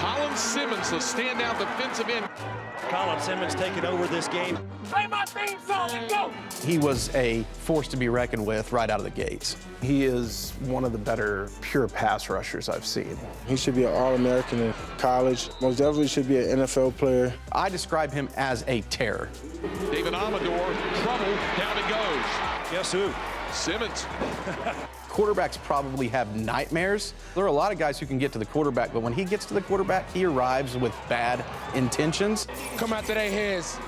Colin Simmons, the standout defensive end. Colin Simmons taking over this game. Play my theme song and go! He was a force to be reckoned with right out of the gates. He is one of the better pure pass rushers I've seen. He should be an All-American in college. Most definitely should be an NFL player. I describe him as a terror. David Amador, trouble, down it goes. Guess who? Simmons. Quarterbacks probably have nightmares. There are a lot of guys who can get to the quarterback, but when he gets to the quarterback, he arrives with bad intentions. Come after their heads.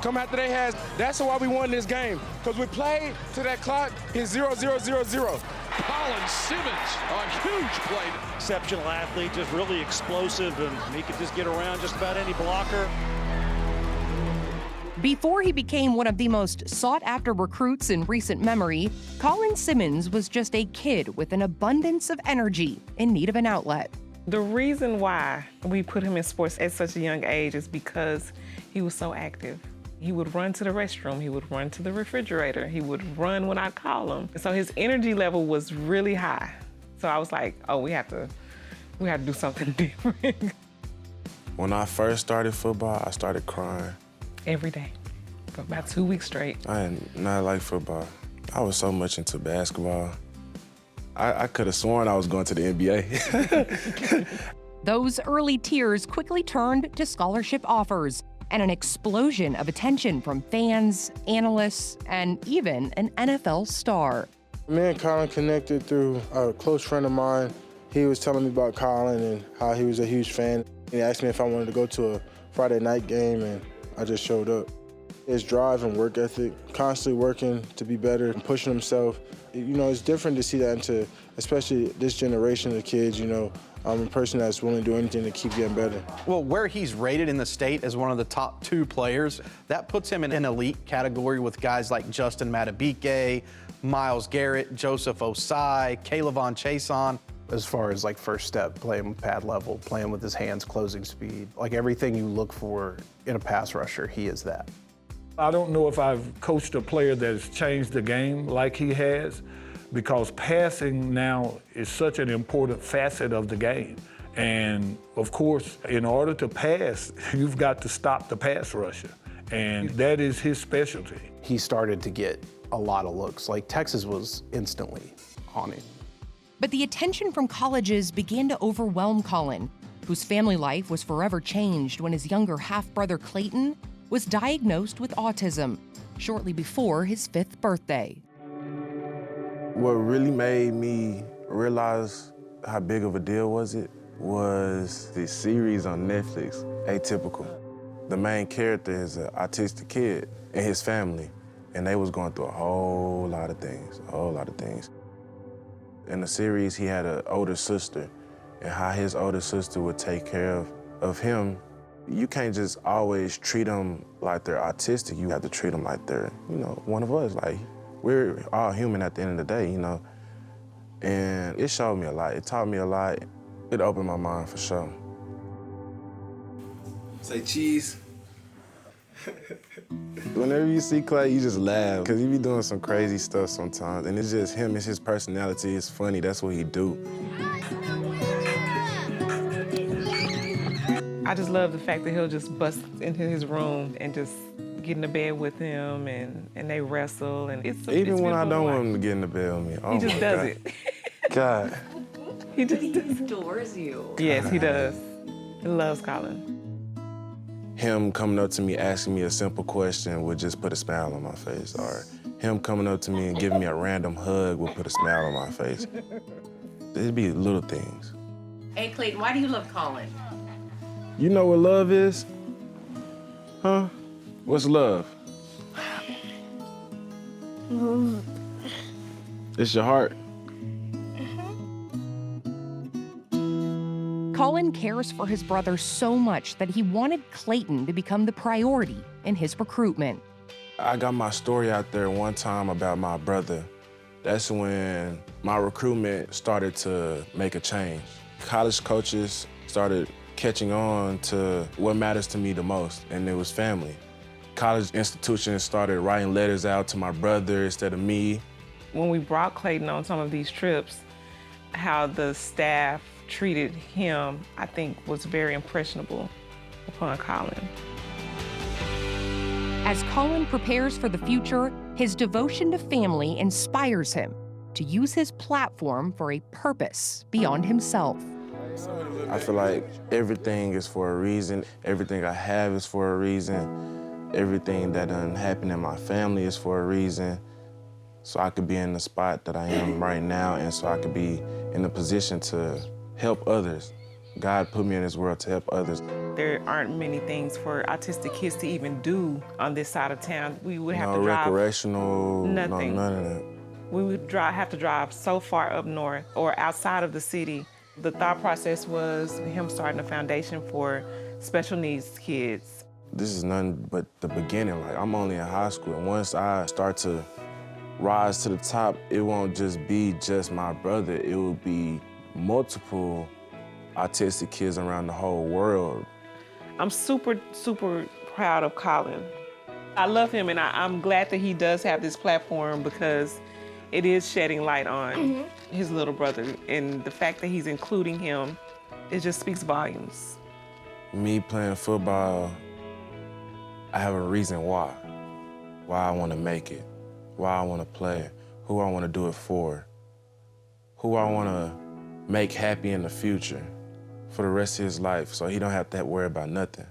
Come after their heads. That's why we won this game, because we played to that clock is 0-0-0-0. Colin Simmons, a huge play. Exceptional athlete, just really explosive, and he could just get around just about any blocker. Before he became one of the most sought-after recruits in recent memory, Colin Simmons was just a kid with an abundance of energy in need of an outlet. The reason why we put him in sports at such a young age is because he was so active. He would run to the restroom, he would run to the refrigerator, he would run when I call him. So his energy level was really high. So I was like, oh, we have to do something different. When I first started football, I started crying. Every day, for about 2 weeks straight. I did not like football. I was so much into basketball. I could have sworn I was going to the NBA. Those early tears quickly turned to scholarship offers and an explosion of attention from fans, analysts, and even an NFL star. Me and Colin connected through a close friend of mine. He was telling me about Colin and how he was a huge fan. He asked me if I wanted to go to a Friday night game, and I just showed up. His drive and work ethic, constantly working to be better and pushing himself. You know, it's different to see that into, especially this generation of kids, you know, a person that's willing to do anything to keep getting better. Well, where he's rated in the state as one of the top 2 players, that puts him in an elite category with guys like Justin Matabike, Myles Garrett, Joseph Osai, Kaylavon Chason. As far as like first step, playing pad level, playing with his hands, closing speed, like everything you look for in a pass rusher, he is that. I don't know if I've coached a player that has changed the game like he has, because passing now is such an important facet of the game. And of course, in order to pass, you've got to stop the pass rusher. And that is his specialty. He started to get a lot of looks. Like Texas was instantly on him. But the attention from colleges began to overwhelm Colin, whose family life was forever changed when his younger half-brother Clayton was diagnosed with autism shortly before his 5th birthday. What really made me realize how big of a deal was the series on Netflix, Atypical. The main character is an autistic kid and his family, and they was going through a whole lot of things. In the series, he had an older sister, and how his older sister would take care of him. You can't just always treat them like they're autistic. You have to treat them like they're, you know, one of us. Like, we're all human at the end of the day, you know? And it showed me a lot. It taught me a lot. It opened my mind for sure. Say cheese. Whenever you see Clay, you just laugh, because he be doing some crazy stuff sometimes, and it's just him, it's his personality, it's funny, that's what he do. I just love the fact that he'll just bust into his room and just get in the bed with him, and they wrestle, and Even when I don't want him to get in the bed with me. Oh, he just does it. God. He just does it. Adores you. Yes, he does. He loves Colin. Him coming up to me, asking me a simple question would just put a smile on my face. Or him coming up to me and giving me a random hug would put a smile on my face. It'd be little things. Hey, Clayton, why do you love Colin? You know what love is? Huh? What's love? It's your heart. Colin cares for his brother so much that he wanted Clayton to become the priority in his recruitment. I got my story out there one time about my brother. That's when my recruitment started to make a change. College coaches started catching on to what matters to me the most, and it was family. College institutions started writing letters out to my brother instead of me. When we brought Clayton on some of these trips, How the staff treated him, I think, was very impressionable upon Colin. As Colin prepares for the future, his devotion to family inspires him to use his platform for a purpose beyond himself. I feel like everything is for a reason. Everything I have is for a reason. Everything that done happened in my family is for a reason. So I could be in the spot that I am right now, and so I could be in a position to help others. God put me in this world to help others. There aren't many things for autistic kids to even do on this side of town. We would have No to drive recreational, nothing. No, none of that. We would have to drive so far up north or outside of the city. The thought process was him starting a foundation for special needs kids. This is nothing but the beginning. Like, I'm only in high school, and once I start to rise to the top, it won't just be just my brother. It will be multiple autistic kids around the whole world. I'm super, super proud of Colin. I love him, and I'm glad that he does have this platform because it is shedding light on his little brother, and the fact that he's including him, it just speaks volumes. Me playing football, I have a reason why I want to make it, why I want to play, who I want to do it for, who I want to make happy in the future for the rest of his life so he don't have to worry about nothing.